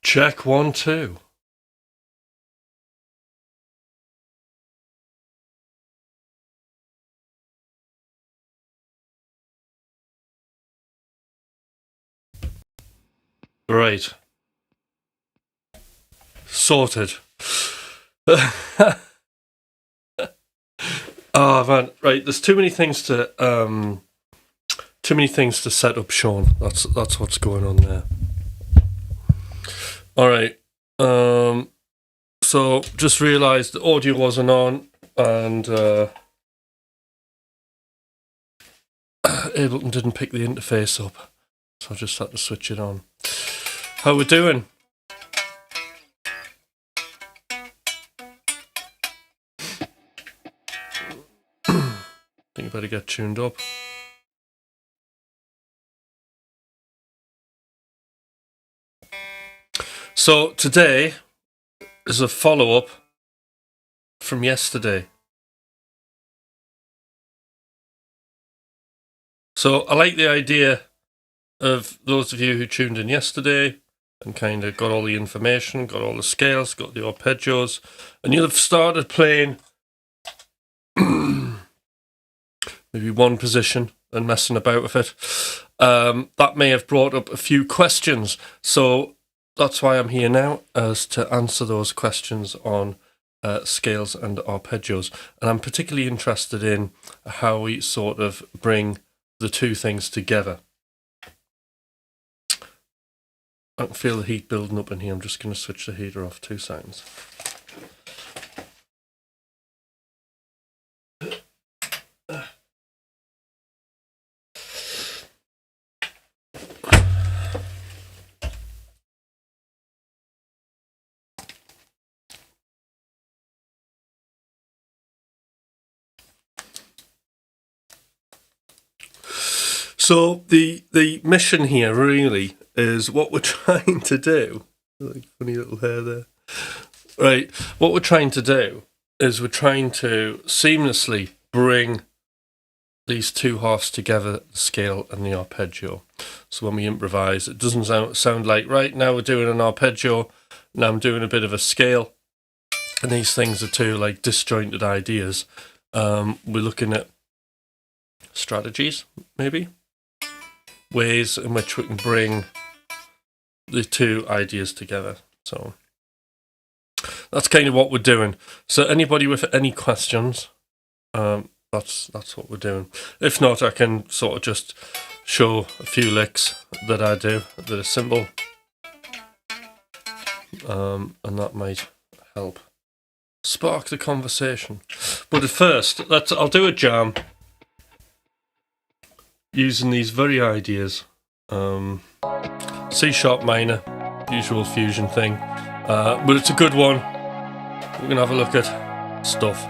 Check 1, 2. Right. Sorted. Oh man, right. There's too many things to set up, Sean. That's what's going on there. All right. So just realised the audio wasn't on, and Ableton didn't pick the interface up, so I just had to switch it on. How we doing? Think you better get tuned up. So today is a follow-up from yesterday. So I like the idea of those of you who tuned in yesterday and kind of got all the information, got all the scales, got the arpeggios, and you'll have started playing maybe one position and messing about with it. That may have brought up a few questions, so that's why I'm here now, as to answer those questions on scales and arpeggios. And I'm particularly interested in how we sort of bring the two things together. I can feel the heat building up in here. I'm just going to switch the heater off 2 seconds. So the mission here really is what we're trying to do. Like funny little hair there. Right, what we're trying to do is we're trying to seamlessly bring these two halves together, the scale and the arpeggio. So when we improvise, it doesn't sound like, right, now we're doing an arpeggio, now I'm doing a bit of a scale, and these things are two like disjointed ideas. We're looking at strategies, maybe, ways in which we can bring the two ideas together. So that's kind of what we're doing. So anybody with any questions, that's what we're doing. If not, I can sort of just show a few licks that I do that are simple, and that might help spark the conversation. But at first, I'll do a jam using these very ideas. C sharp minor, usual fusion thing, but it's a good one. We're gonna have a look at stuff.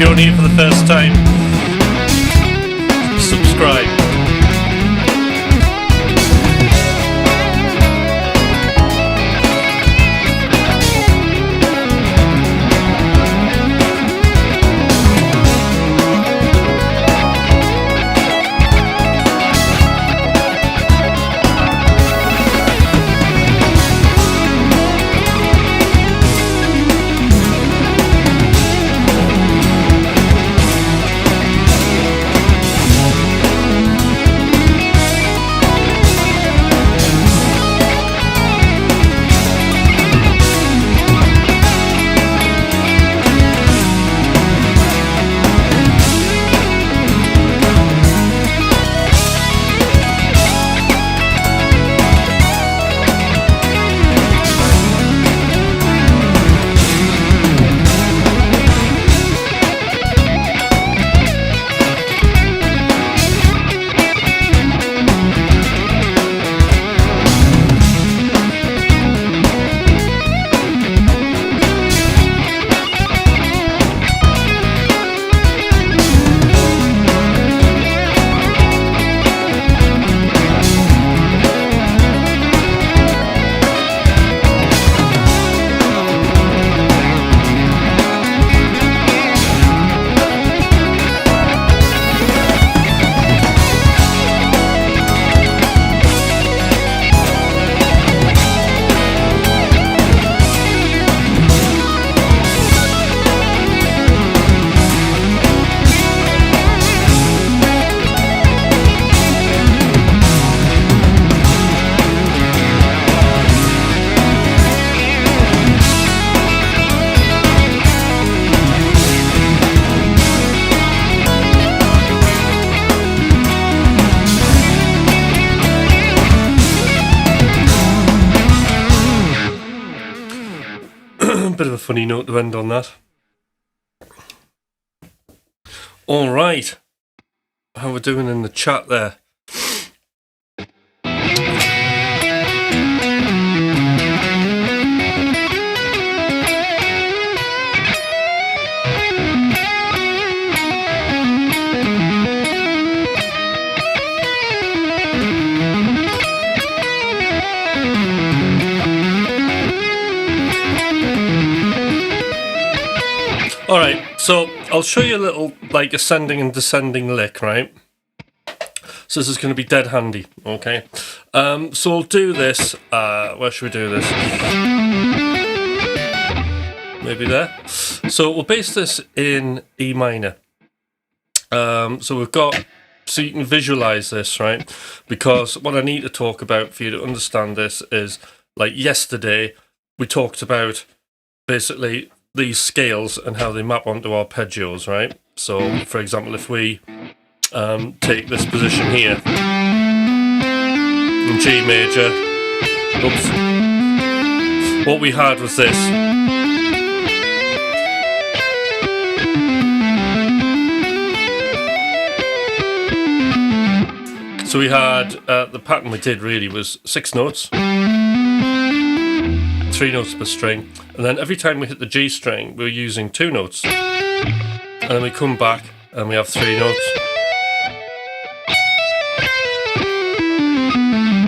you're only here for the first time, subscribe. Bit of a funny note to end on that. All right, how we're doing in the chat there? Alright, so I'll show you a little like ascending and descending lick, right? So this is going to be dead handy, okay? So we'll do this, where should we do this? Maybe there? So we'll base this in E minor. So we've got, so you can visualize this, right? Because what I need to talk about for you to understand this is, like yesterday, we talked about basically these scales and how they map onto arpeggios, right? So, for example, if we take this position here in G major, oops, what we had was this. So we had, the pattern we did really was 6 notes, 3 notes per string, and then every time we hit the G string we're using 2 notes, and then we come back and we have 3 notes,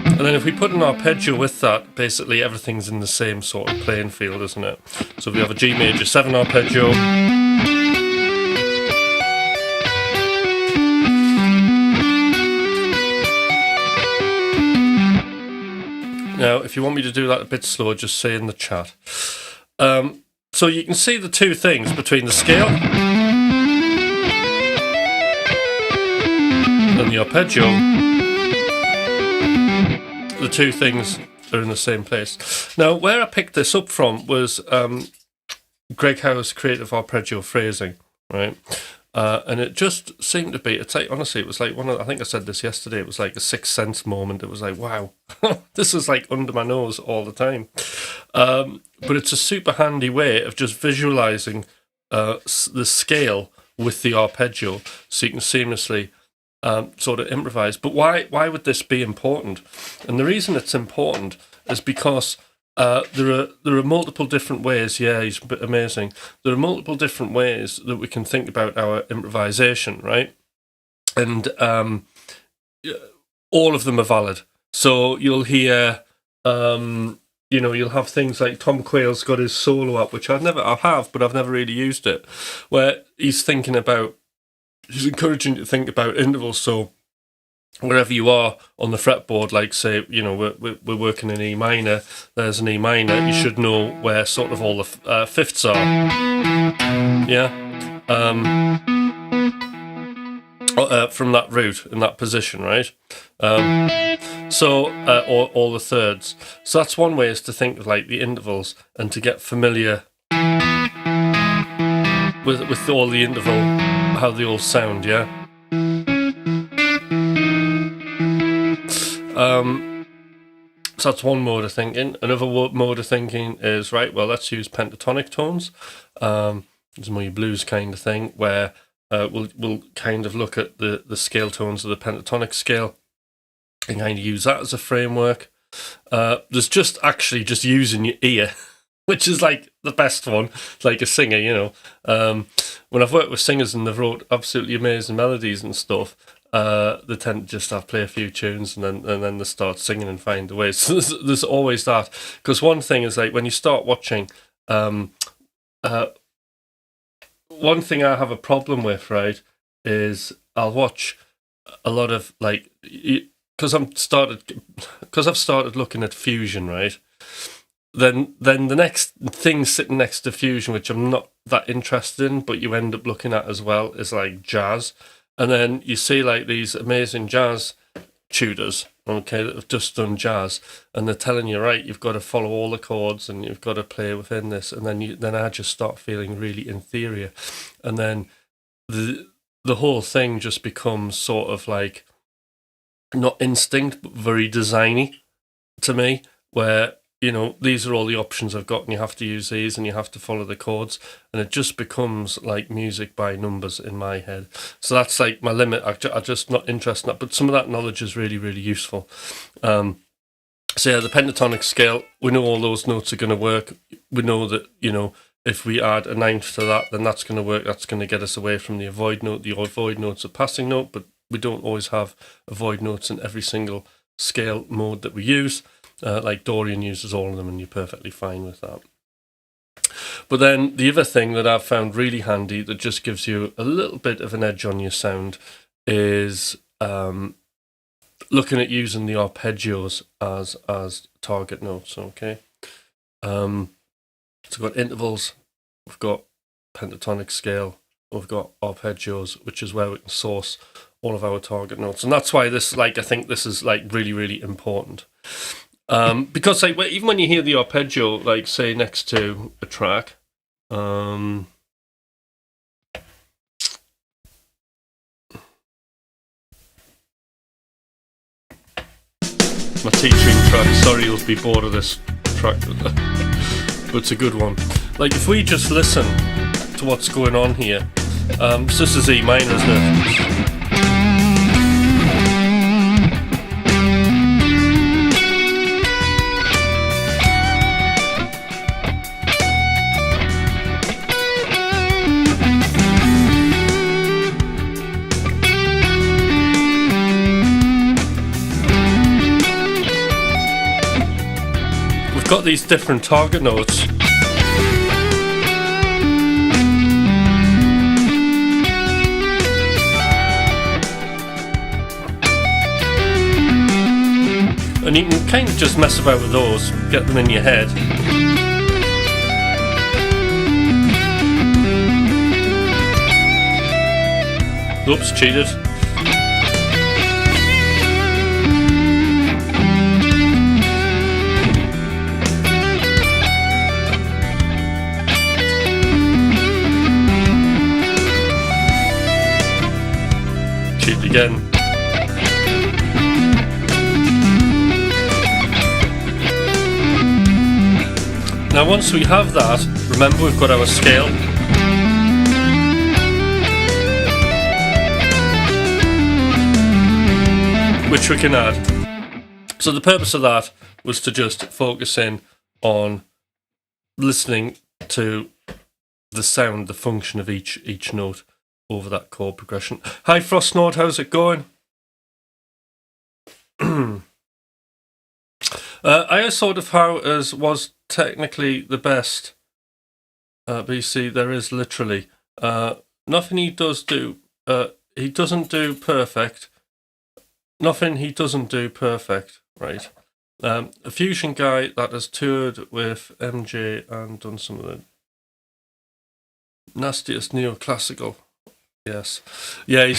and then if we put an arpeggio with that, basically everything's in the same sort of playing field, isn't it? So if we have a G major 7 arpeggio, now, if you want me to do that a bit slower, just say in the chat. So you can see the two things between the scale and the arpeggio. The two things are in the same place. Now, where I picked this up from was Greg Howe's creative arpeggio phrasing, right? And it just seemed to be, it's like, honestly, it was like one of, I think I said this yesterday, it was like a Sixth Sense moment. It was like, wow, this is like under my nose all the time. But it's a super handy way of just visualizing the scale with the arpeggio so you can seamlessly sort of improvise. But why would this be important? And the reason it's important is because there are multiple different ways. Yeah, he's amazing. There are multiple different ways that we can think about our improvisation, right? And all of them are valid. So you'll hear, you'll have things like Tom Quayle's got his solo up, which I have, but I've never really used it, where he's encouraging you to think about intervals. So wherever you are on the fretboard, like say, we're working in E minor, there's an E minor, you should know where sort of all the fifths are. Yeah. From that root in that position, right? Or all the thirds. So that's one way, is to think of like the intervals and to get familiar with all the interval, how they all sound, yeah? So that's one mode of thinking. Another mode of thinking is, right, well, let's use pentatonic tones. It's more your blues kind of thing, where we'll kind of look at the scale tones of the pentatonic scale and kind of use that as a framework. There's just using your ear, which is like the best one, like a singer, when I've worked with singers and they've wrote absolutely amazing melodies and stuff, they tend to just play a few tunes and then they start singing and find a way. So there's always that. Because one thing is, like, when you start watching, one thing I have a problem with, right, is I'll watch a lot of, like, because I've started looking at fusion, right? Then the next thing sitting next to fusion, which I'm not that interested in, but you end up looking at as well, is like jazz. And then you see like these amazing jazz tutors, okay, that have just done jazz, and they're telling you, right, you've got to follow all the chords and you've got to play within this, and then I just start feeling really inferior, and then the whole thing just becomes sort of like not instinct but very designy to me, where these are all the options I've got and you have to use these and you have to follow the chords, and it just becomes like music by numbers in my head. So that's like my limit. I'm just not interested in that, but some of that knowledge is really, really useful. So yeah, the pentatonic scale, we know all those notes are going to work. We know that, if we add a ninth to that, then that's going to work. That's going to get us away from the avoid note. The avoid note's a passing note, but we don't always have avoid notes in every single scale mode that we use. Like Dorian uses all of them, and you're perfectly fine with that. But then the other thing that I've found really handy that just gives you a little bit of an edge on your sound is looking at using the arpeggios as target notes, okay? So we've got intervals, we've got pentatonic scale, we've got arpeggios, which is where we can source all of our target notes. And that's why I think this is like really, really important. Because like even when you hear the arpeggio, like say next to a track, my teaching track, sorry you'll be bored of this track, but it's a good one. Like if we just listen to what's going on here, so this is E minor, isn't it? Got these different target notes. And you can kind of just mess about with those, get them in your head. Oops, cheated. Again. Now once we have that, remember we've got our scale. Which we can add. So the purpose of that was to just focus in on listening to the sound, the function of each note over that chord progression. Hi Frostnode, how's it going? I sort of how as was technically the best, but you see there is literally nothing he doesn't do perfect. Nothing he doesn't do perfect, right? A fusion guy that has toured with MJ and done some of the nastiest neoclassical. Yes, yeah.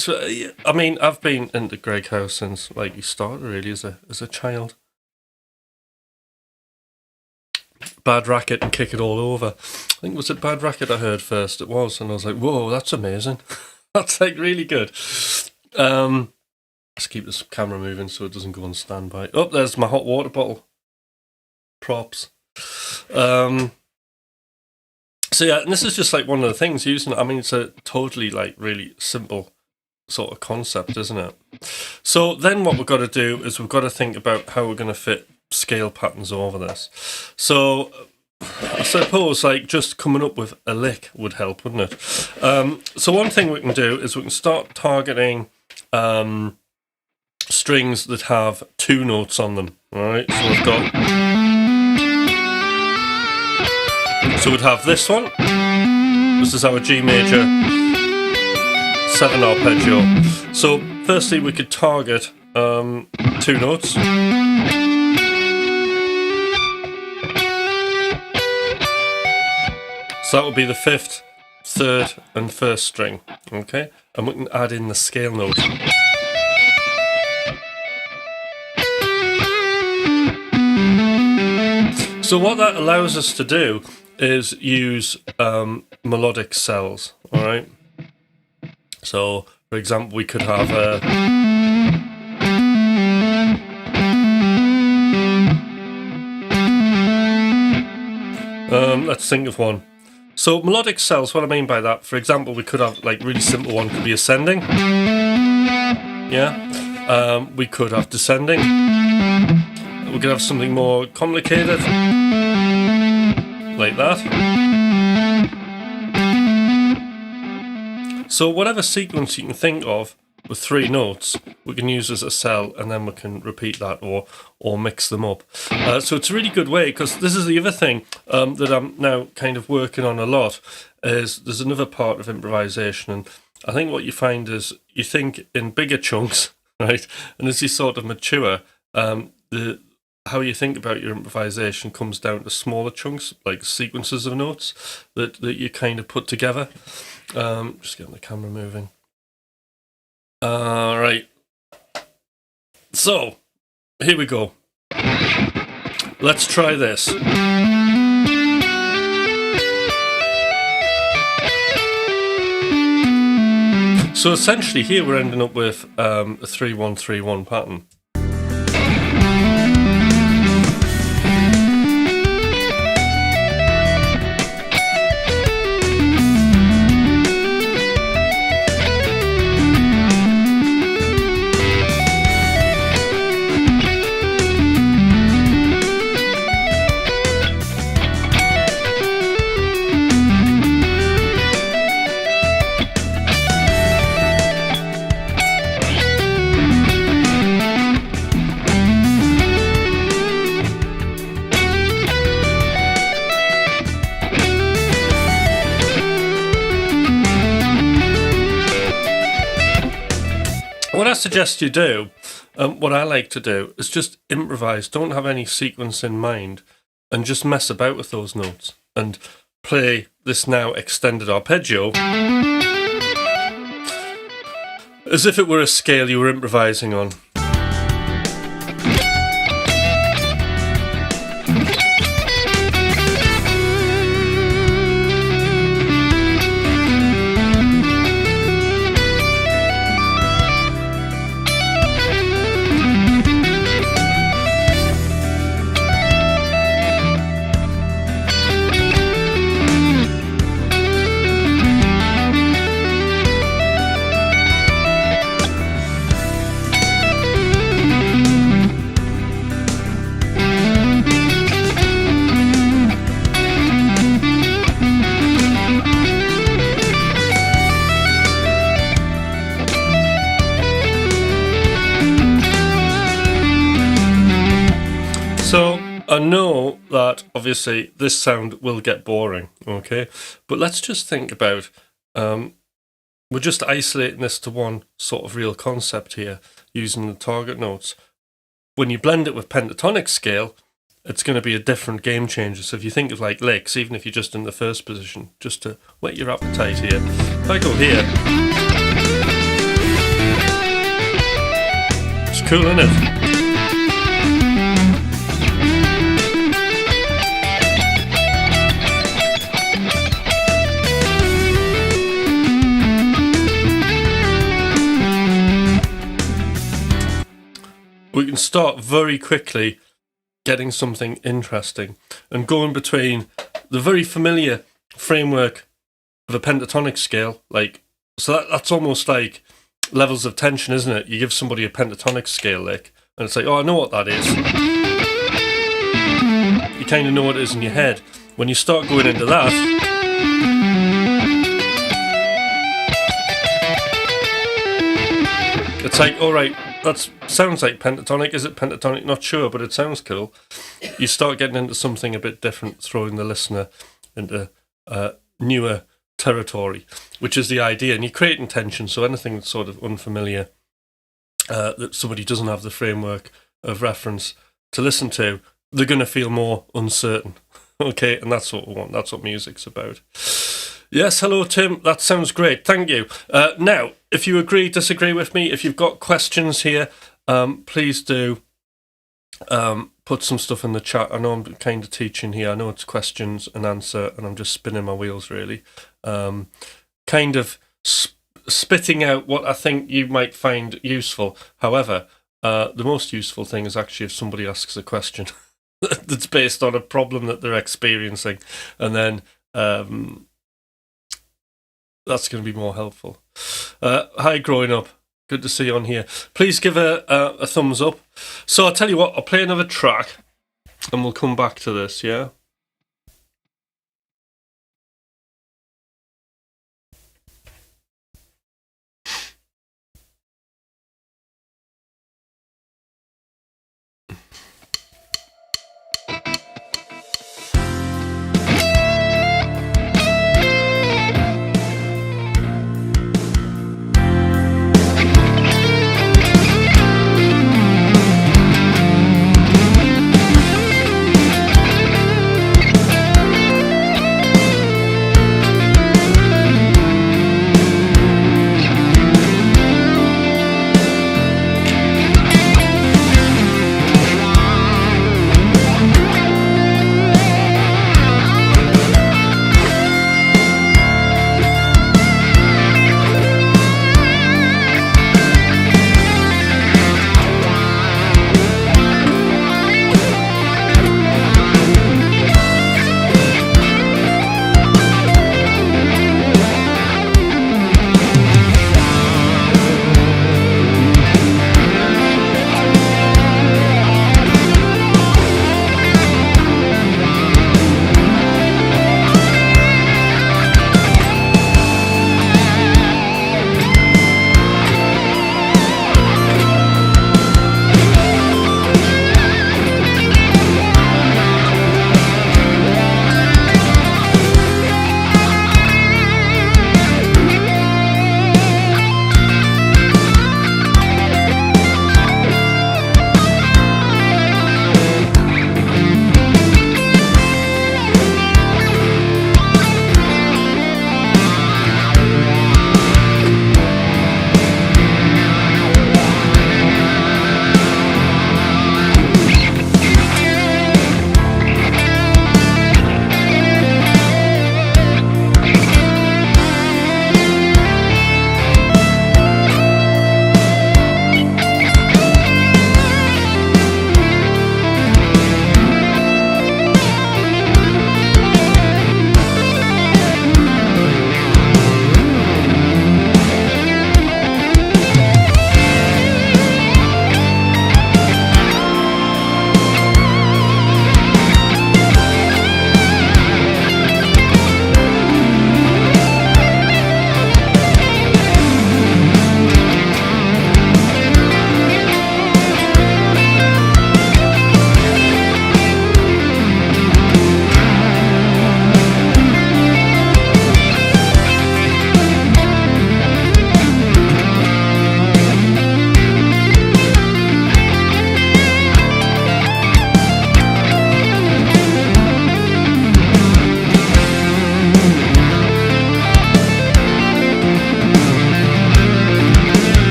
I mean, I've been into Greg House since he started really as a child. Bad Racket and Kick It All Over. I think it was Bad Racket I heard first. It was, and I was like, whoa, that's amazing. That's really good. Let's keep this camera moving so it doesn't go on standby. Oh, there's my hot water bottle. Props. So yeah, and this is just one of the things using it. I mean, it's a totally really simple sort of concept, isn't it? So then what we've got to do is we've got to think about how we're going to fit scale patterns over this. So I suppose just coming up with a lick would help, wouldn't it? So one thing we can do is we can start targeting strings that have two notes on them. All right, so we'd have this one. This is our G major 7 arpeggio. So firstly we could target two notes. So that would be the 5th, 3rd and 1st string, okay? And we can add in the scale note. So what that allows us to do is use melodic cells, alright? So, for example, we could have let's think of one. So melodic cells, what I mean by that, for example, we could have really simple one could be ascending. Yeah. We could have descending. We could have something more complicated, like that. So whatever sequence you can think of with 3 notes, we can use as a cell, and then we can repeat that or mix them up. So it's a really good way, because this is the other thing that I'm now kind of working on a lot, is there's another part of improvisation, and I think what you find is you think in bigger chunks, right? And as you sort of mature, how you think about your improvisation comes down to smaller chunks, like sequences of notes that you kind of put together. Just getting the camera moving. Right. So, here we go. Let's try this. So essentially here we're ending up with a 3-1-3-1 pattern. What I suggest you do, what I like to do, is just improvise. Don't have any sequence in mind, and just mess about with those notes and play this now extended arpeggio as if it were a scale you were improvising on. So I know that obviously this sound will get boring, okay? But let's just think about, we're just isolating this to one sort of real concept here, using the target notes. When you blend it with pentatonic scale, it's going to be a different game changer. So if you think of like licks, even if you're just in the first position, just to whet your appetite here. If I go here, it's cool, isn't it? We can start very quickly getting something interesting and going between the very familiar framework of a pentatonic scale, like, so that's almost like levels of tension, isn't it? You give somebody a pentatonic scale lick and it's like, oh, I know what that is. You kind of know what it is in your head. When you start going into that, it's like, all right, that sounds like pentatonic. Is it pentatonic? Not sure, but it sounds cool. You start getting into something a bit different, throwing the listener into newer territory, which is the idea. And you're creating tension, so anything that's sort of unfamiliar, that somebody doesn't have the framework of reference to listen to, they're going to feel more uncertain. Okay, and that's what we want. That's what music's about. Yes, hello, Tim. That sounds great. Thank you. Now, if you agree, disagree with me, if you've got questions here, please do put some stuff in the chat. I know I'm kind of teaching here. I know it's questions and answer, and I'm just spinning my wheels, really. Kind of spitting out what I think you might find useful. However, the most useful thing is actually if somebody asks a question that's based on a problem that they're experiencing, and then that's going to be more helpful. Hi, Growing Up. Good to see you on here. Please give a thumbs up. So I'll tell you what, I'll play another track and we'll come back to this, yeah?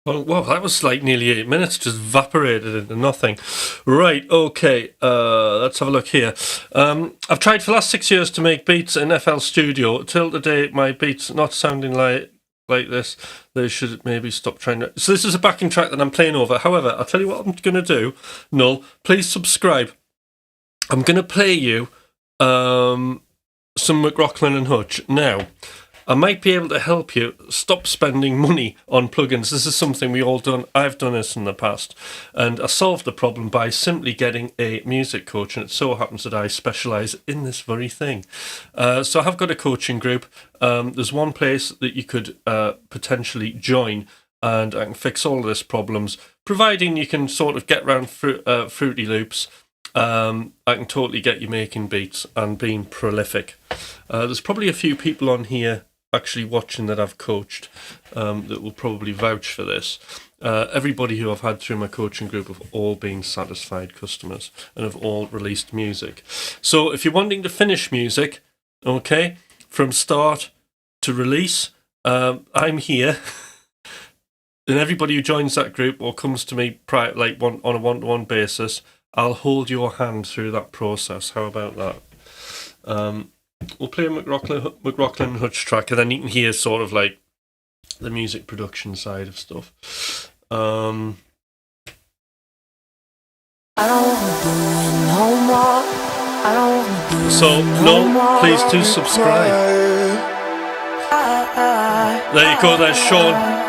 Well, that was like nearly 8 minutes, just evaporated into nothing. Right, okay, let's have a look here. I've tried for the last 6 years to make beats in FL Studio. Till today, my beats not sounding like this. They should maybe stop trying to... So this is a backing track that I'm playing over. However, I'll tell you what I'm going to do. Null, please subscribe. I'm going to play you some McRocklin and Hutch. Now, I might be able to help you stop spending money on plugins. This is something we all done. I've done this in the past. And I solved the problem by simply getting a music coach. And it so happens that I specialise in this very thing. So I have got a coaching group. There's one place that you could potentially join. And I can fix all of this problems, providing you can sort of get around Fruity Loops. I can totally get you making beats and being prolific. There's probably a few people on here actually watching that I've coached that will probably vouch for this. Everybody who I've had through my coaching group have all been satisfied customers and have all released music. So if you're wanting to finish music, okay, from start to release, I'm here. And everybody who joins that group or comes to me on a one-to-one basis, I'll hold your hand through that process. How about that? We'll play a McRocklin Hutch track, and then you can hear sort of like the music production side of stuff. I don't wanna do it no more. I don't wanna do So, no, please do subscribe. There you go, there's Sean.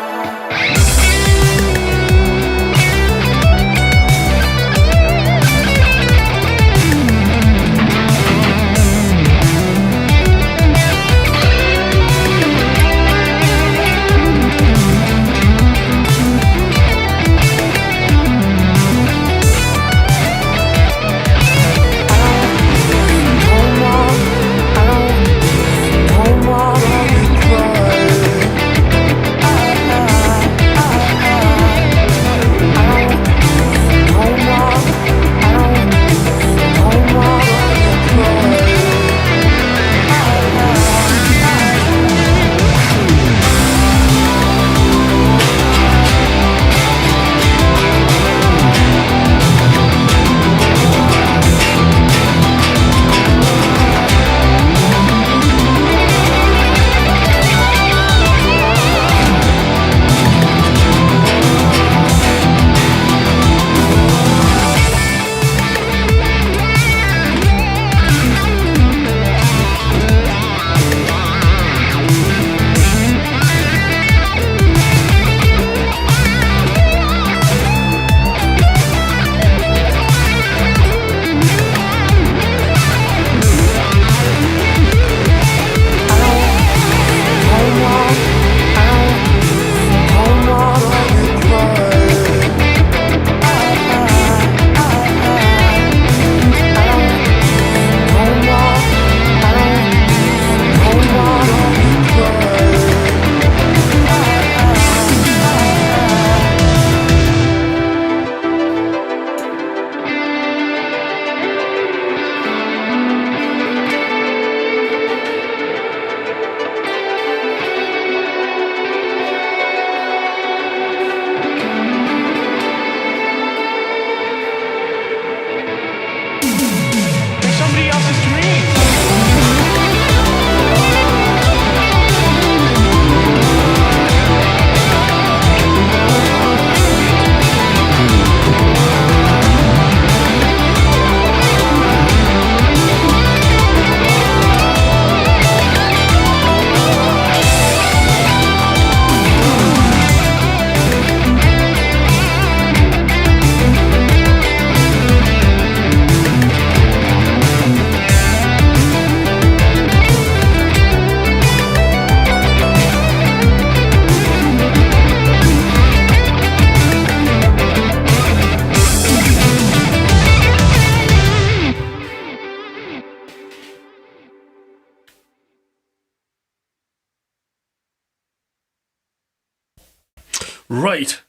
Right.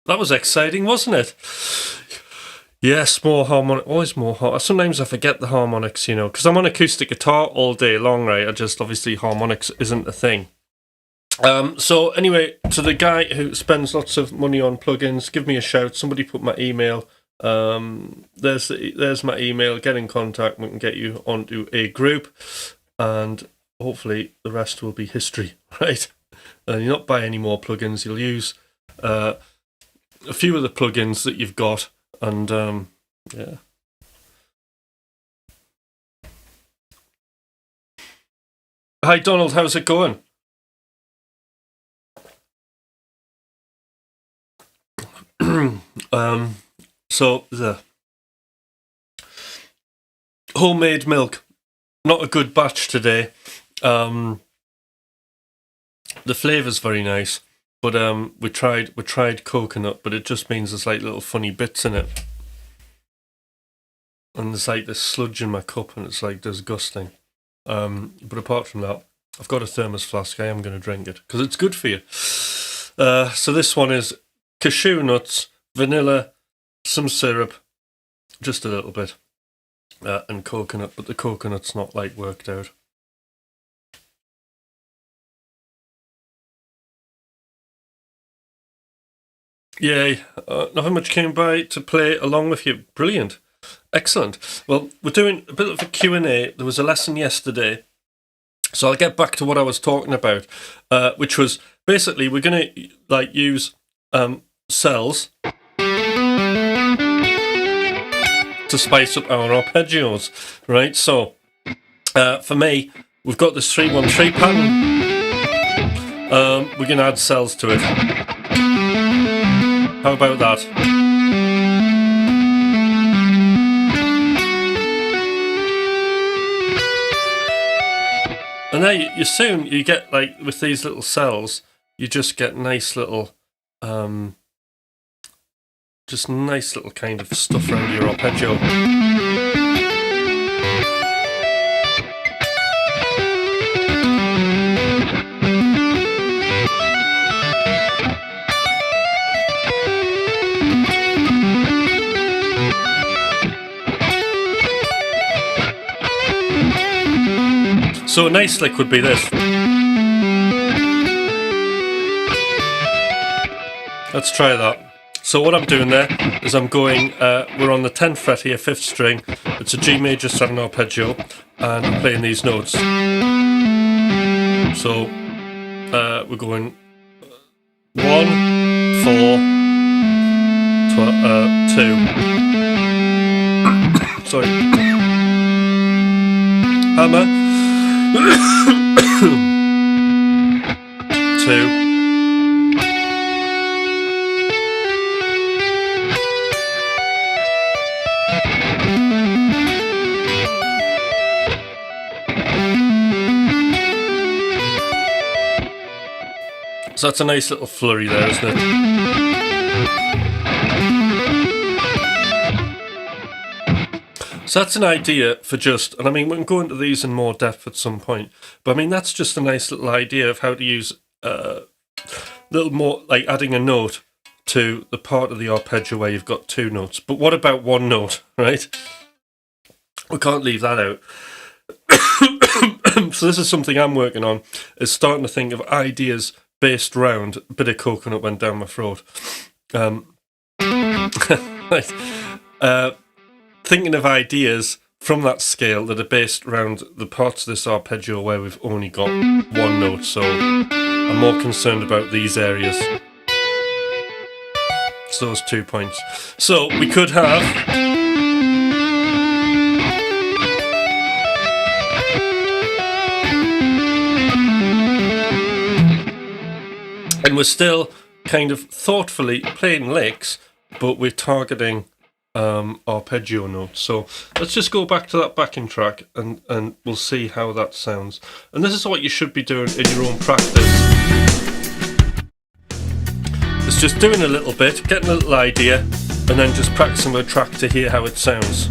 That was exciting, wasn't it? Yes, more harmonic. Always more harmonic. Sometimes I forget the harmonics, because I'm on acoustic guitar all day long, right? Obviously harmonics isn't a thing. So anyway, to the guy who spends lots of money on plugins, give me a shout. Somebody put my email. There's my email. Get in contact. We can get you onto a group, and hopefully the rest will be history, right? And you'll not buy any more plugins. You'll use a few of the plugins that you've got, and yeah. Hi Donald, how's it going? So the homemade milk, not a good batch today. The flavour's very nice, but we tried coconut, but it just means there's like little funny bits in it, and there's like this sludge in my cup, and it's like disgusting. But apart from that, I've got a thermos flask. I am going to drink it because it's good for you. So this one is cashew nuts, vanilla, some syrup, just a little bit, and coconut, but the coconut's not like worked out. Yay, nothing much came by to play along with you. Brilliant. Excellent. Well, we're doing a bit of a Q&A. There was a lesson yesterday, so I'll get back to what I was talking about, which was basically we're going to like use cells to spice up our arpeggios, right? So for me, we've got this 3-1-3 pattern. We're going to add cells to it. How about that? And now you soon you get like with these little cells, you just get nice little, just nice little kind of stuff around your arpeggio. So a nice lick would be this. Let's try that. So what I'm doing there is I'm going, we're on the 10th fret here, 5th string. It's a G major 7 arpeggio, and I'm playing these notes. So we're going 1, 4, 2. Sorry. Hammer. 2. So that's a nice little flurry there, isn't it? So that's an idea for just, and I mean, we can go into these in more depth at some point, but I mean, that's just a nice little idea of how to use a little more, like adding a note to the part of the arpeggio where you've got 2 notes. But what about 1 note, right? We can't leave that out. So this is something I'm working on, is starting to think of ideas based round, a bit of coconut went down my throat. Right. Thinking of ideas from that scale that are based around the parts of this arpeggio where we've only got 1 note, so I'm more concerned about these areas. It's those 2 points. So we could have... And we're still kind of thoughtfully playing licks, but we're targeting arpeggio notes. So let's just go back to that backing track and we'll see how that sounds. And this is what you should be doing in your own practice. It's just doing a little bit, getting a little idea, and then just practicing the track to hear how it sounds.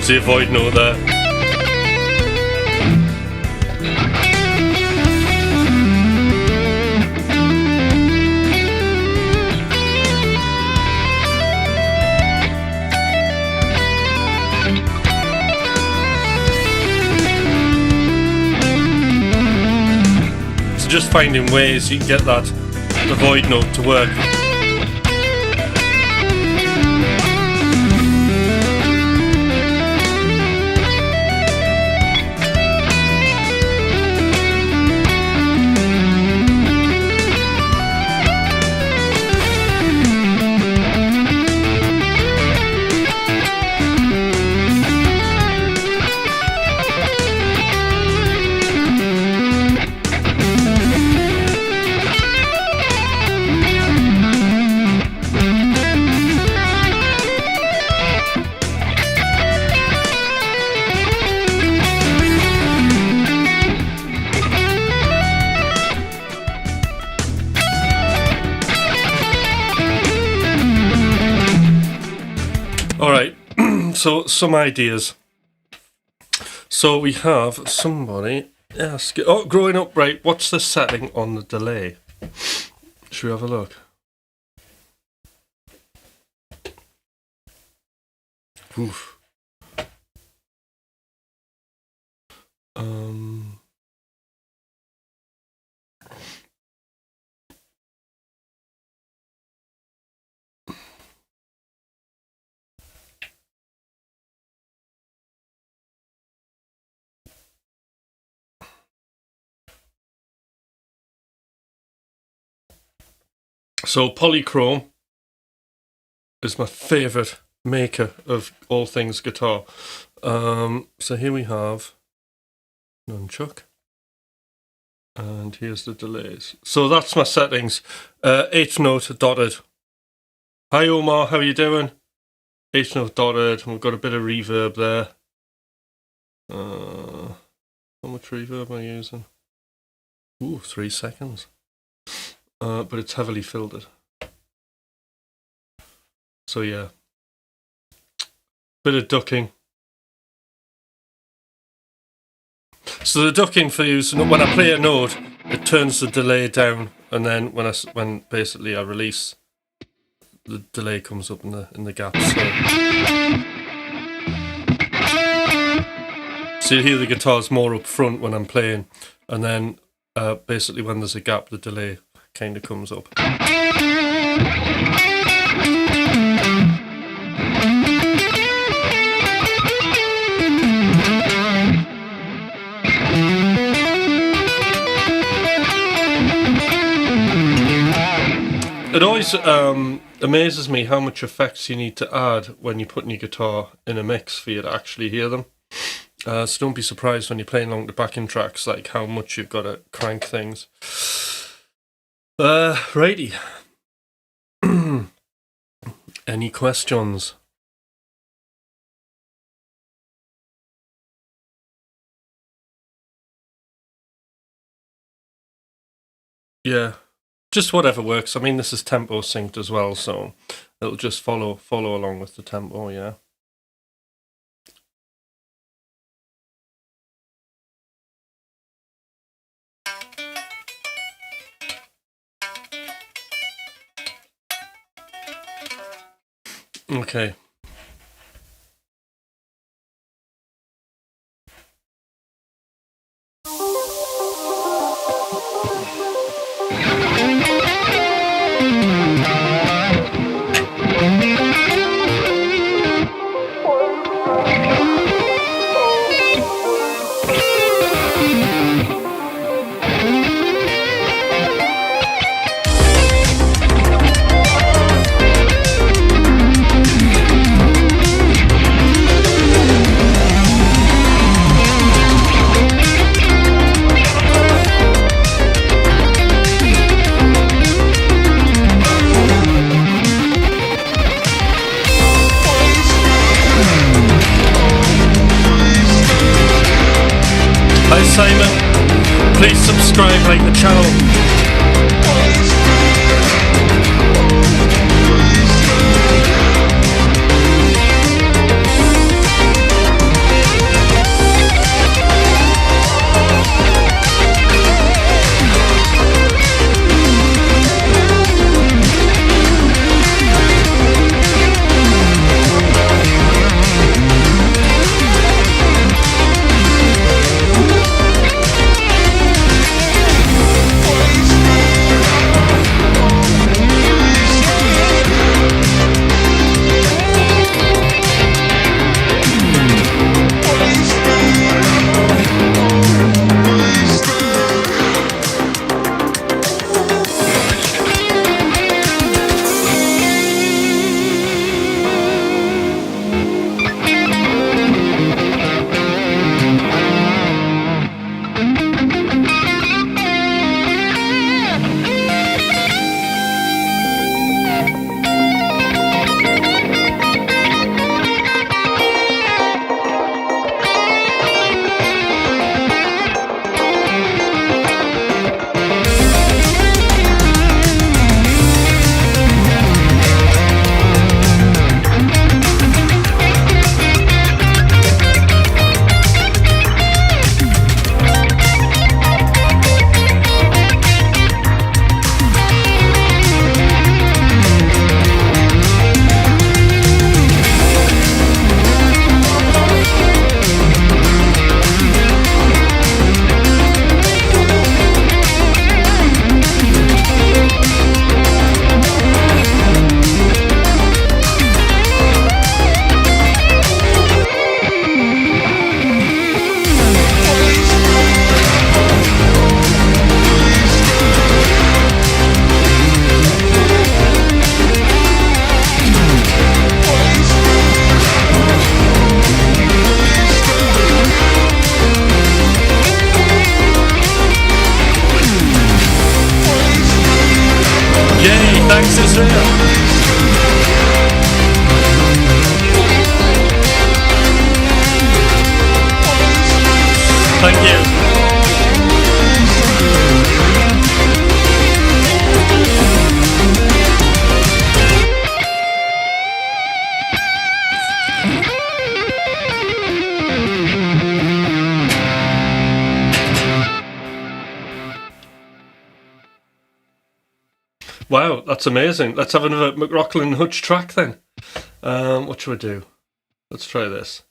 See a void note there. So just finding ways you can get the void note to work. Alright, so some ideas. So we have somebody ask, growing up, right, what's the setting on the delay? Should we have a look? Oof. So polychrome is my favourite maker of all things guitar. So here we have nunchuck, and here's the delays. So that's my settings. 8th note dotted. Hi Omar, how are you doing? 8th note dotted, and we've got a bit of reverb there. How much reverb am I using? Ooh, 3 seconds. But it's heavily filtered. So yeah, bit of ducking. So the ducking for you, so when I play a note, it turns the delay down, and then when basically I release, the delay comes up in the gap. So you hear the guitars more up front when I'm playing, and then basically when there's a gap, the delay kind of comes up. It always amazes me how much effects you need to add when you're putting your guitar in a mix for you to actually hear them. So don't be surprised when you're playing along the backing tracks, like how much you've got to crank things. Righty. Any questions? Yeah, just whatever works. I mean, this is tempo synced as well, so it'll just follow along with the tempo, yeah. Okay. Hi Simon, please subscribe, like the channel. Wow, that's amazing. Let's have another McRocklin Hutch track then. What should we do? Let's try this.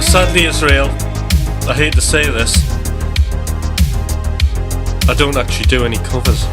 Sadly, Israel, I hate to say this, I don't actually do any covers.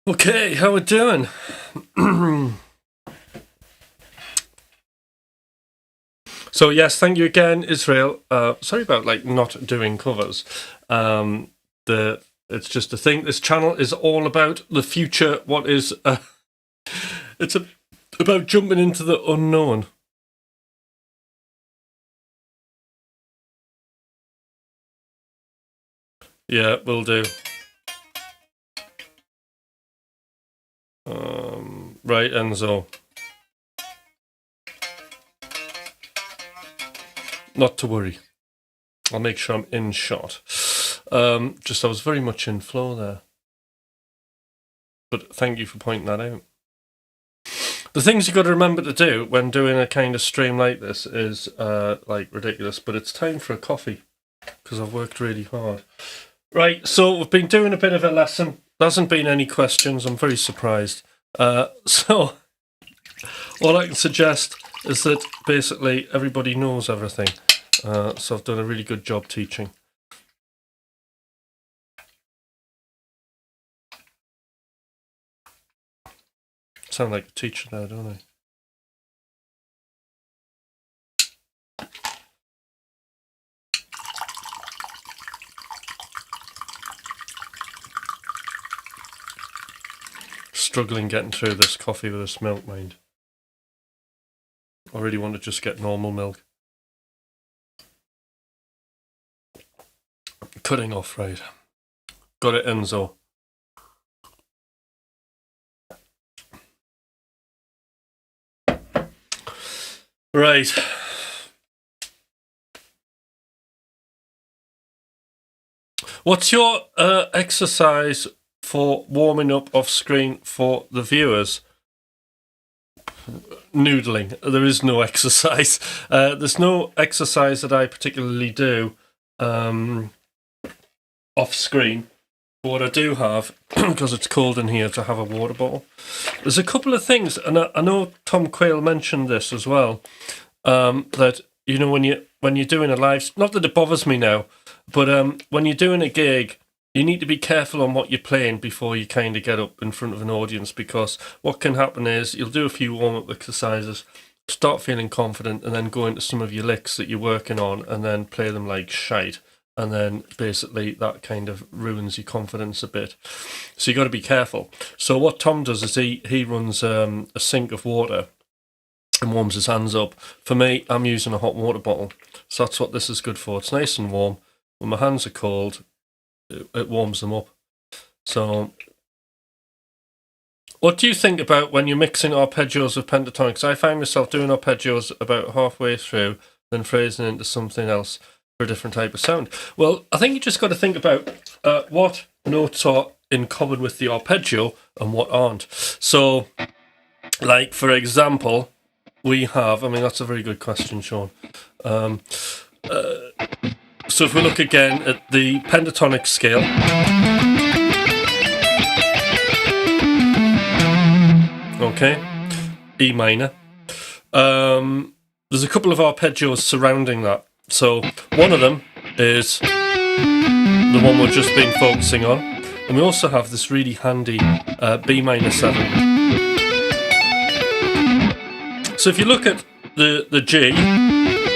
Okay, how we doing? So yes, thank you again, Israel. Sorry about not doing covers. It's just a thing. This channel is all about the future. What is it's about jumping into the unknown. Yeah, will do. Right, Enzo. Not to worry. I'll make sure I'm in shot. I was very much in flow there. But thank you for pointing that out. The things you got to remember to do when doing a kind of stream like this is like ridiculous, but it's time for a coffee because I've worked really hard. Right, so we've been doing a bit of a lesson. There hasn't been any questions. I'm very surprised. So all I can suggest is that basically everybody knows everything. So I've done a really good job teaching. Sound like a teacher now, don't I? Struggling getting through this coffee with this milk, mind. I really want to just get normal milk. Cutting off, right. Got it, Enzo. Right. What's your exercise for warming up off screen for the viewers? Noodling. There is no exercise. There's no exercise that I particularly do off screen. But what I do have, because it's cold in here, to have a water bottle. There's a couple of things, and I know Tom Quayle mentioned this as well, that, you know, when you're doing a live, not that it bothers me now, but when you're doing a gig, you need to be careful on what you're playing before you kind of get up in front of an audience, because what can happen is you'll do a few warm-up exercises, start feeling confident, and then go into some of your licks that you're working on and then play them like shite. And then basically that kind of ruins your confidence a bit. So you got to be careful. So what Tom does is he runs a sink of water and warms his hands up. For me, I'm using a hot water bottle. So that's what this is good for. It's nice and warm. When my hands are cold, it warms them up. So what do you think about when you're mixing arpeggios with pentatonics? I find myself doing arpeggios about halfway through, then phrasing into something else for a different type of sound. Well, I think you just got to think about what notes are in common with the arpeggio and what aren't. So, like, for example, we have, I mean, that's a very good question, Sean. So if we look again at the pentatonic scale, okay, E minor, there's a couple of arpeggios surrounding that. So one of them is the one we've just been focusing on, and we also have this really handy B minor 7. So if you look at the G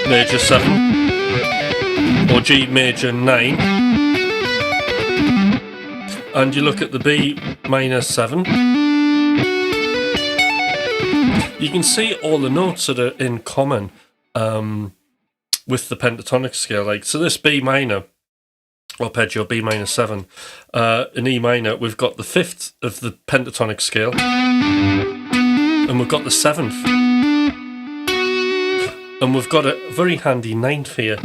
major 7 or G major 9, and you look at the B minor 7, you can see all the notes that are in common with the pentatonic scale. Like, so this B minor arpeggio, B minor 7, in E minor, we've got the 5th of the pentatonic scale, and we've got the 7th, and we've got a very handy 9th here.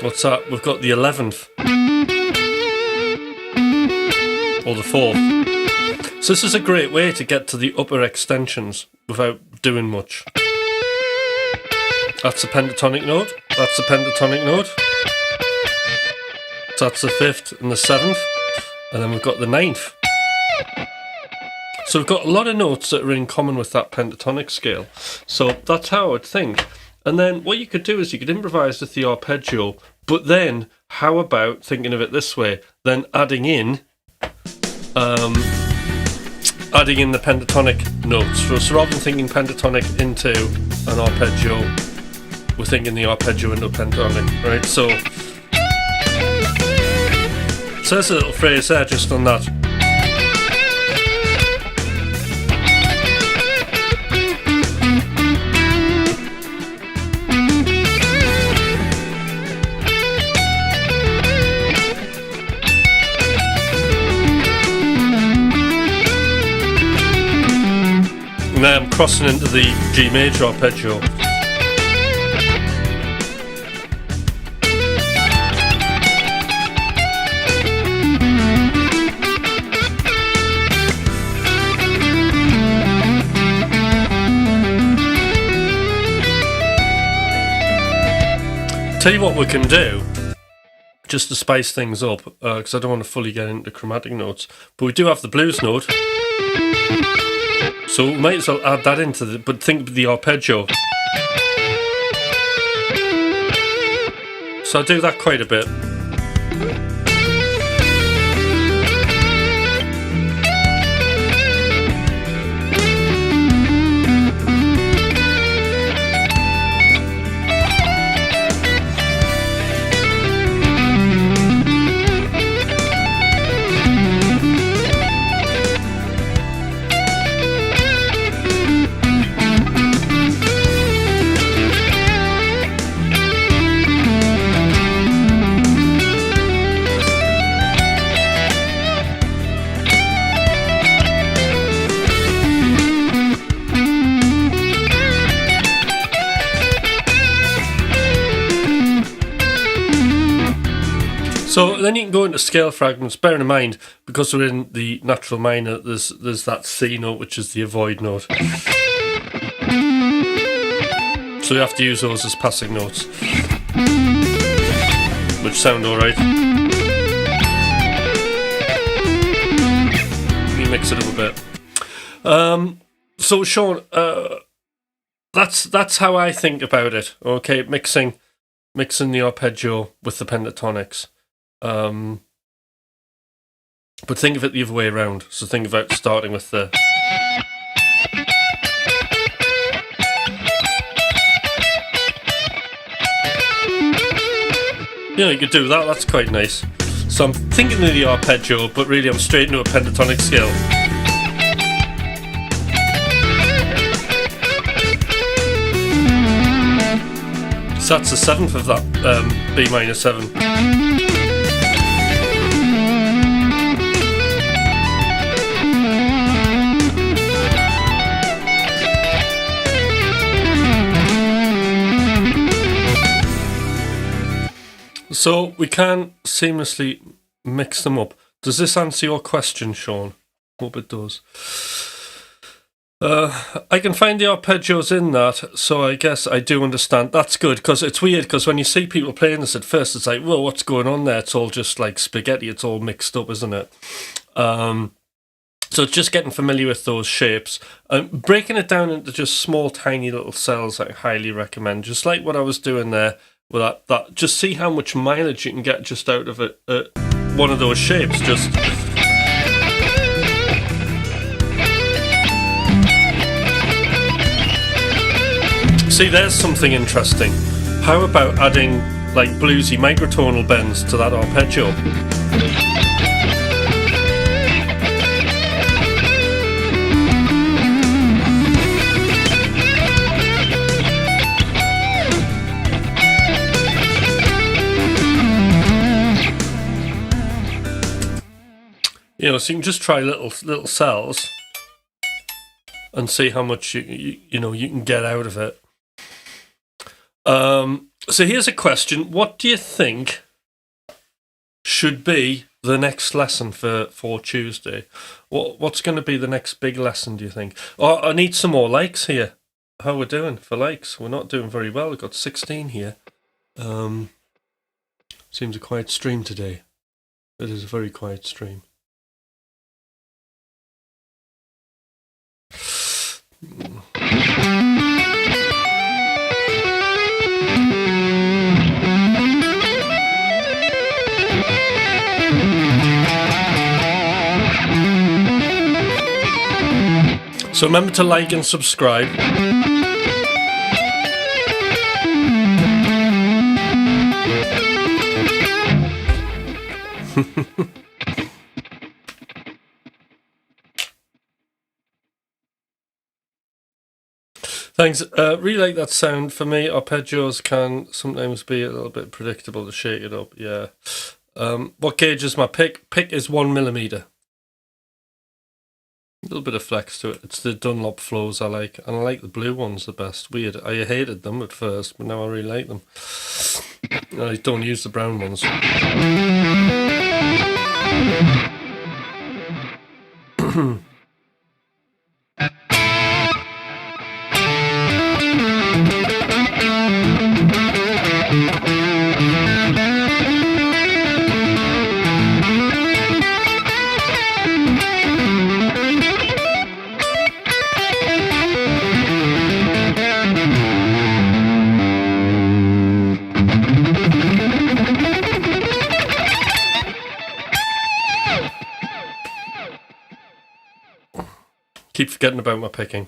What's that? We've got the 11th, or the 4th. So this is a great way to get to the upper extensions without doing much. That's a pentatonic note, that's a pentatonic note, so that's the 5th and the 7th, and then we've got the 9th. So we've got a lot of notes that are in common with that pentatonic scale. So that's how I would think. And then what you could do is you could improvise with the arpeggio, but then how about thinking of it this way, then adding in the pentatonic notes. So rather than thinking pentatonic into an arpeggio, we're thinking the arpeggio into a pentatonic, right? So there's a little phrase there just on that. Now I'm crossing into the G major arpeggio. Tell you what we can do, just to spice things up, because I don't want to fully get into chromatic notes, but we do have the blues note, so we might as well add that into the, but think of the arpeggio. So I do that quite a bit. So then you can go into scale fragments, bearing in mind, because we're in the natural minor, there's that C note, which is the avoid note. So you have to use those as passing notes, which sound alright. Let me mix it up a bit. So Sean, that's how I think about it, okay, mixing the arpeggio with the pentatonics. But think of it the other way around. So think about starting with the... You know, you could do that, that's quite nice. So I'm thinking of the arpeggio, but really I'm straight into a pentatonic scale. So that's the 7th of that B minor 7. So we can seamlessly mix them up. Does this answer your question, Sean? Hope it does. I can find the arpeggios in that, so I guess I do understand. That's good, because it's weird, because when you see people playing this at first, it's like, well, what's going on there? It's all just like spaghetti, it's all mixed up, isn't it? So it's just getting familiar with those shapes. Breaking it down into just small, tiny little cells, I highly recommend. Just like what I was doing there, with that just see how much mileage you can get just out of it. One of those shapes, just... See, there's something interesting. How about adding like bluesy microtonal bends to that arpeggio? You know, so you can just try little cells and see how much you can get out of it. So here's a question: what do you think should be the next lesson for Tuesday? What's going to be the next big lesson, do you think? Oh, I need some more likes here. How we're doing for likes? We're not doing very well. We've got 16 here. Seems a quiet stream today. It is a very quiet stream. So remember to like and subscribe. Thanks. Really like that sound. For me, arpeggios can sometimes be a little bit predictable to shake it up. Yeah. What gauge is my pick? Pick is 1mm. A little bit of flex to it. It's the Dunlop flows I like, and I like the blue ones the best. Weird. I hated them at first, but now I really like them. I don't use the brown ones. keep forgetting about my picking.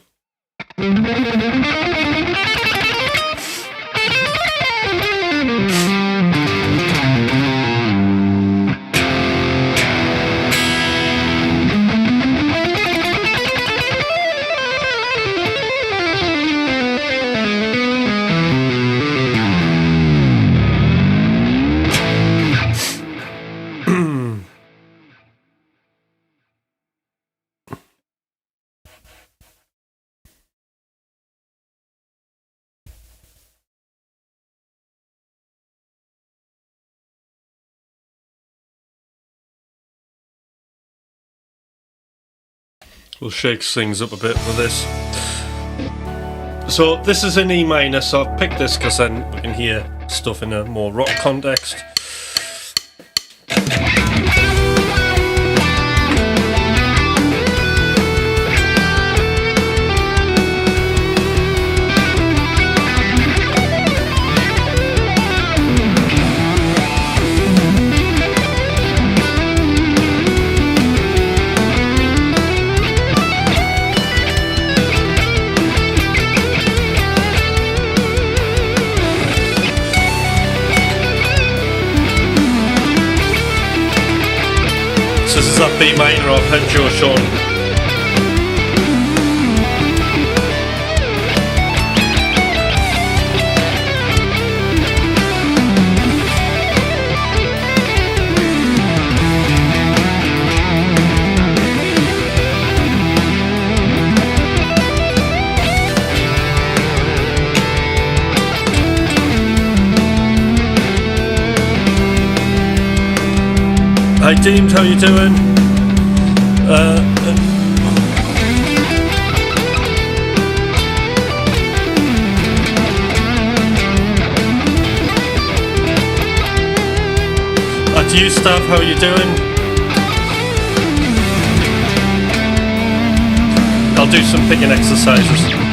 We'll shake things up a bit with this. So this is in E minor, so I've picked this because then we can hear stuff in a more rock context. This is that B minor arpeggio shown. Hi Deemed, how you doing? To you, Stav, how you doing? I'll do some picking exercises.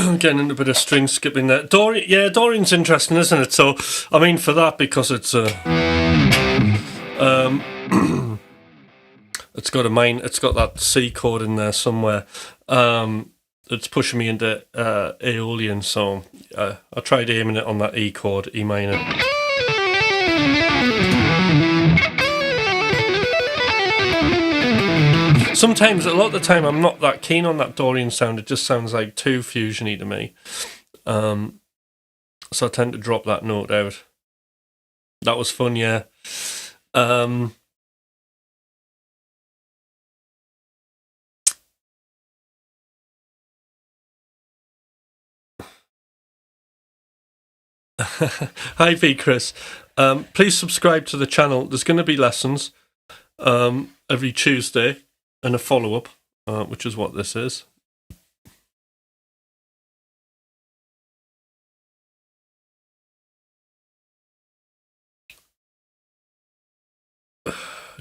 getting into a bit of string skipping there. Dorian's interesting, isn't it? So, I mean, for that, because it's it's got that C chord in there somewhere. It's pushing me into Aeolian, so I tried aiming it on that E chord, E minor. Sometimes, a lot of the time, I'm not that keen on that Dorian sound. It just sounds like too fusiony to me. So I tend to drop that note out. That was fun, yeah. Hi V Chris. Please subscribe to the channel. There's going to be lessons every Tuesday and a follow-up, which is what this is.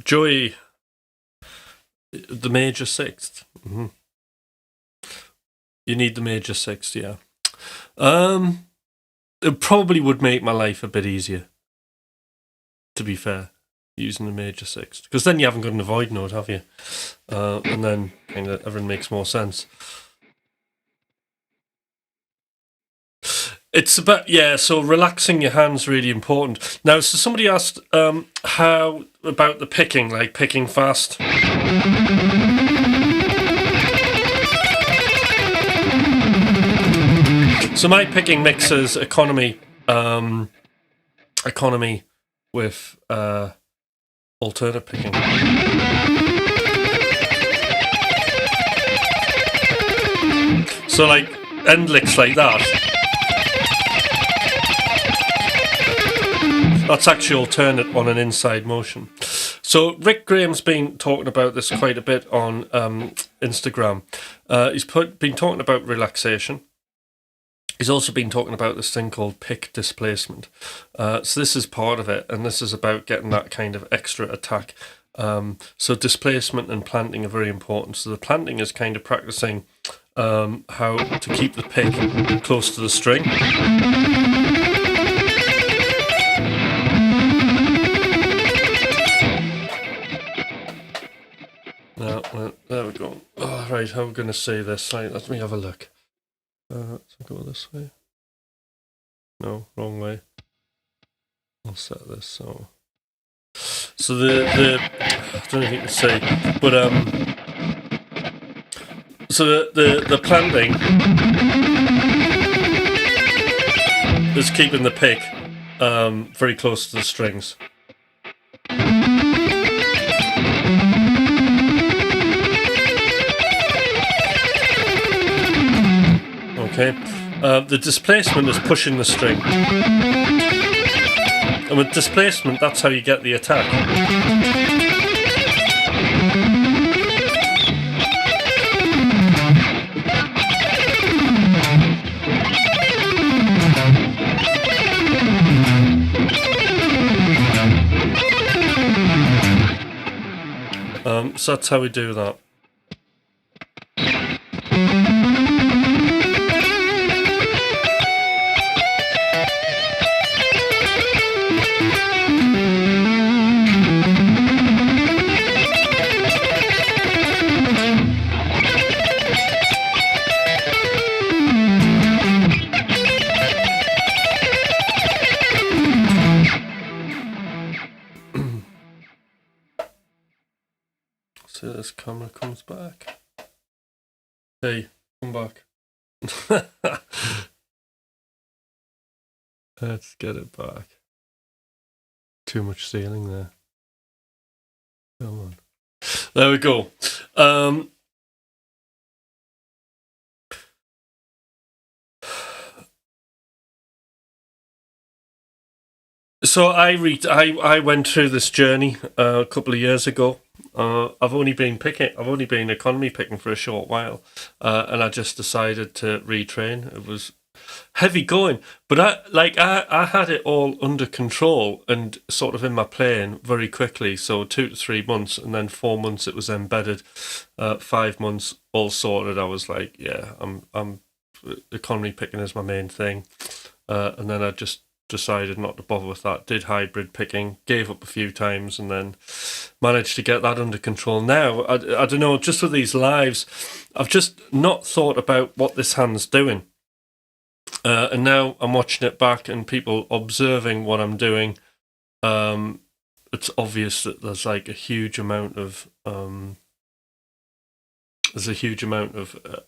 Joey, the major sixth. Mm-hmm. You need the major sixth, yeah. It probably would make my life a bit easier, to be fair, using the major sixth. Because then you haven't got an avoid note, have you? And then kind of everything makes more sense. It's about, so relaxing your hands really important. Now, so somebody asked how about the picking, like picking fast. So my picking mixes economy with alternate picking. So like end licks like that. That's actually alternate on an inside motion. So Rick Graham's been talking about this quite a bit on Instagram. He's been talking about relaxation. He's also been talking about this thing called pick displacement. So this is part of it, and this is about getting that kind of extra attack. So displacement and planting are very important. So the planting is kind of practicing how to keep the pick close to the string. Well, there we go. Oh, right, how are we going to say this? Right, let me have a look. Let's go this way. No, wrong way. I'll set this so the I don't know if you can see, but so the planting is keeping the pick very close to the strings. Okay, the displacement is pushing the string, and with displacement, that's how you get the attack. So that's how we do that. So this camera comes back. Hey, come back. Let's get it back. Too much ceiling there. Come on. There we go. So I went through this journey a couple of years ago. I've only been economy picking for a short while, and I just decided to retrain. It was heavy going, but I had it all under control and sort of in my playing very quickly. So 2 to 3 months, and then 4 months it was embedded. 5 months all sorted. I was like, yeah, I'm economy picking is my main thing. And then I just decided not to bother with that. Did hybrid picking, gave up a few times, and then managed to get that under control. Now, I don't know, just with these lives, I've just not thought about what this hand's doing. And now I'm watching it back and people observing what I'm doing. It's obvious that there's like a huge amount of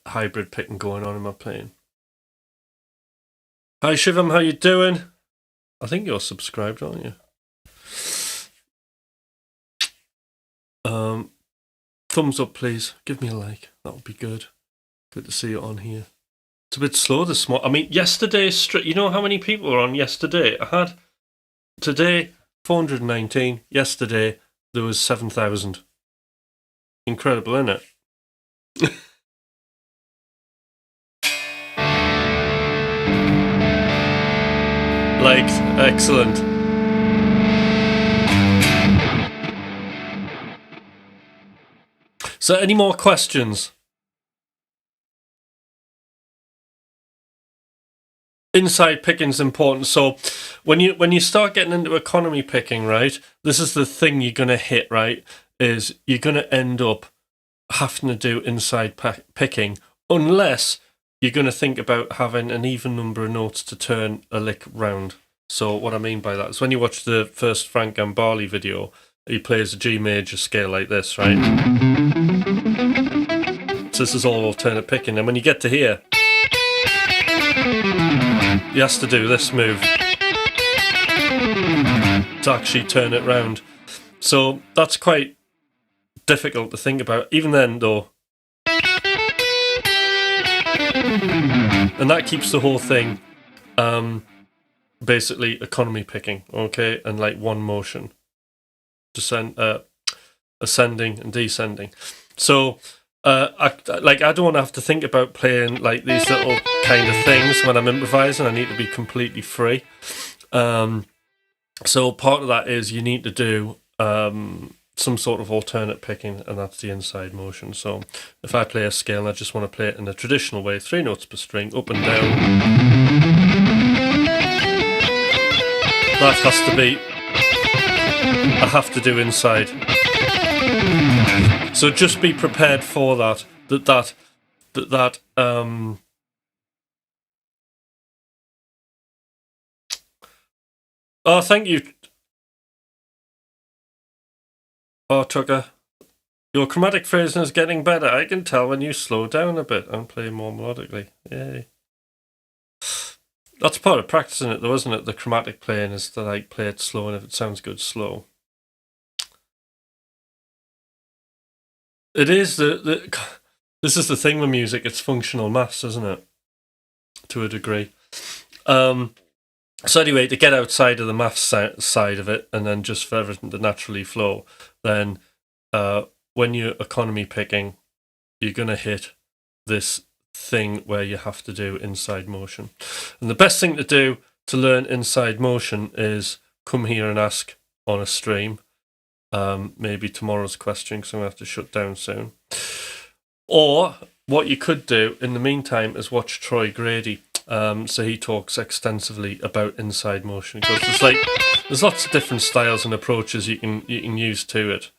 hybrid picking going on in my playing. Hi Shivam, how you doing? I think you're subscribed, aren't you? Thumbs up, please. Give me a like. That would be good. Good to see you on here. It's a bit slow this morning. I mean, yesterday, you know how many people were on yesterday? I had today 419. Yesterday there was 7,000. Incredible, isn't it? Liked. Excellent. So, any more questions? Inside picking's important. So, when you start getting into economy picking, right, this is the thing you're going to hit, right, is you're going to end up having to do inside picking unless you're going to think about having an even number of notes to turn a lick round. So what I mean by that is when you watch the first Frank Gambale video, he plays a G major scale like this, right? So this is all alternate picking. And when you get to here, he has to do this move to actually turn it round. So that's quite difficult to think about. Even then, though, and that keeps the whole thing basically economy picking, okay, and like one motion, ascending and descending. So I don't want to have to think about playing like these little kind of things when I'm improvising. I need to be completely free. So part of that is you need to do some sort of alternate picking, and that's the inside motion. So if I play a scale and I just want to play it in a traditional way, 3 notes per string, up and down, that has to be, I have to do inside. So just be prepared for that oh, thank you. Oh, Tucker, your chromatic phrasing is getting better. I can tell when you slow down a bit and play more melodically. Yay. That's part of practicing it though, isn't it? The chromatic playing is to like play it slow, and if it sounds good, slow. It is this is the thing with music, it's functional maths, isn't it? To a degree. So anyway, to get outside of the maths side of it, and then just for everything to naturally flow, then when you're economy picking, you're going to hit this thing where you have to do inside motion. And the best thing to do to learn inside motion is come here and ask on a stream. Maybe tomorrow's question, because I'm going to have to shut down soon. Or what you could do in the meantime is watch Troy Grady. So he talks extensively about inside motion, because there's lots of different styles and approaches you can use to it.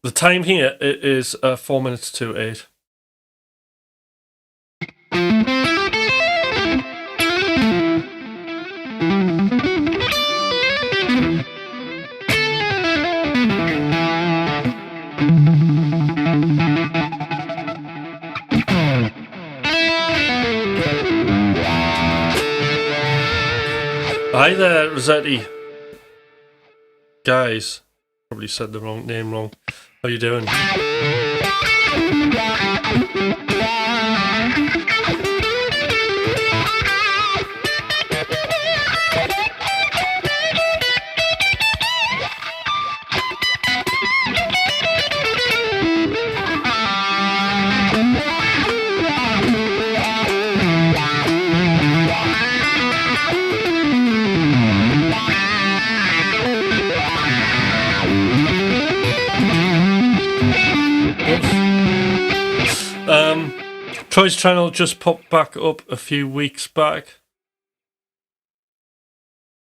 The time here is 4 minutes to 8. Hi there, Rossetti. Guys, probably said the name wrong. How you doing? Troy's channel just popped back up a few weeks back.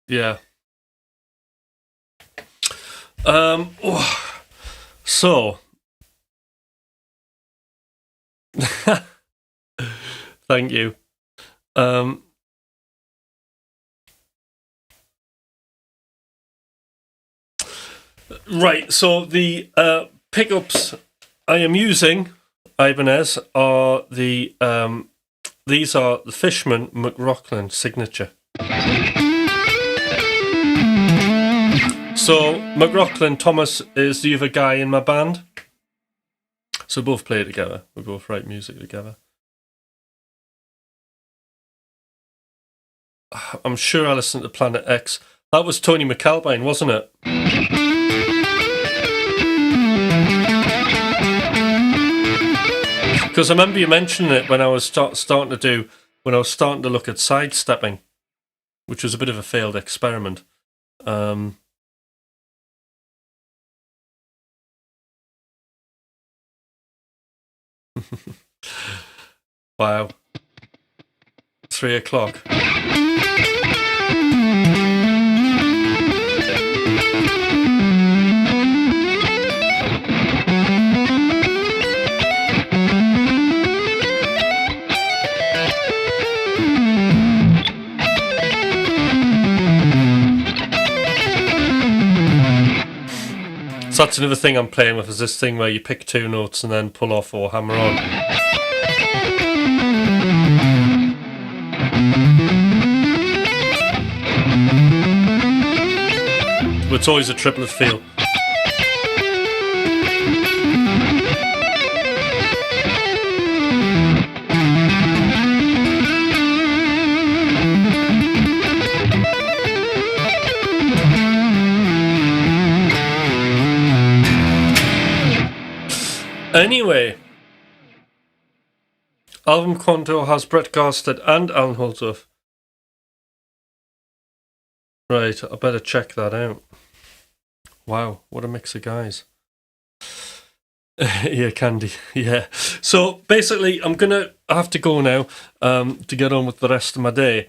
Yeah. So. Thank you. Right, so the pickups I am using, Ibanez, are the these are the Fishman McRocklin signature. So McRocklin Thomas is the other guy in my band. So we both play together. We both write music together. I'm sure I listened to Planet X. That was Tony McAlpine, wasn't it? Because I remember you mentioning it when I was starting to look at sidestepping, which was a bit of a failed experiment. Wow. 3 o'clock. So that's another thing I'm playing with, is this thing where you pick 2 notes and then pull off or hammer on. But it's always a triplet feel. Anyway, album contour has Brett Garsted and Alan Holdsworth. Right, I better check that out. Wow, what a mix of guys. Yeah, Candy. Yeah. So basically, I have to go now to get on with the rest of my day.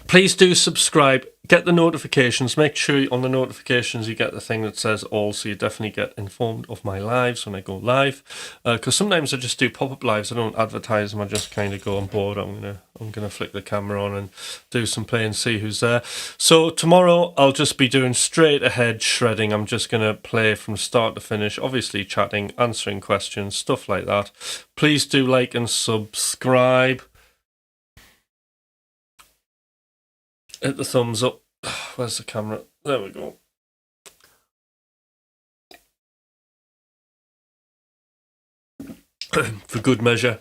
Please do subscribe, get the notifications, make sure on the notifications you get the thing that says all, so you definitely get informed of my lives when I go live, because sometimes I just do pop-up lives, I don't advertise them, I just kind of go on board. I'm gonna flick the camera on and do some play and see who's there. So tomorrow I'll just be doing straight ahead shredding. I'm just gonna play from start to finish, obviously chatting, answering questions, stuff like that. Please do like and subscribe. Hit the thumbs up. Where's the camera? There we go. For good measure.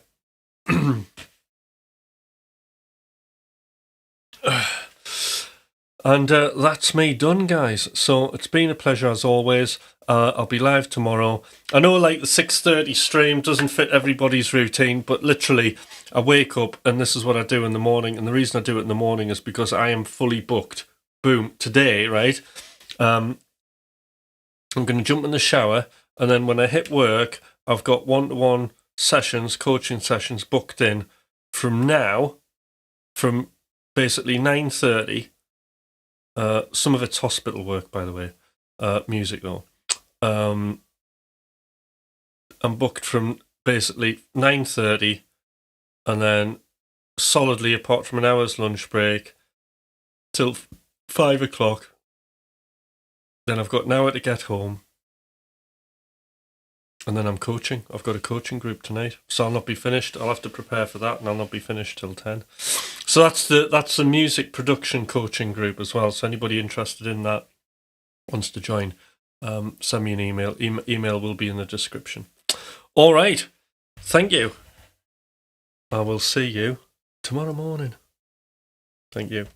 And that's me done, guys. So it's been a pleasure as always. I'll be live tomorrow. I know like the 6:30 stream doesn't fit everybody's routine, but literally I wake up and this is what I do in the morning. And the reason I do it in the morning is because I am fully booked. Boom. Today, right? I'm going to jump in the shower, and then when I hit work, I've got one-to-one sessions, coaching sessions booked in from now, from basically 9:30. Some of it's hospital work, by the way. Music though. I'm booked from basically 9:30, and then solidly, apart from an hour's lunch break, till 5 o'clock. Then I've got an hour to get home, and then I'm coaching. I've got a coaching group tonight, so I'll not be finished. I'll have to prepare for that, and I'll not be finished till 10. So that's the music production coaching group as well. So anybody interested in that wants to join, send me an email. Email will be in the description. All right. Thank you. I will see you tomorrow morning. Thank you.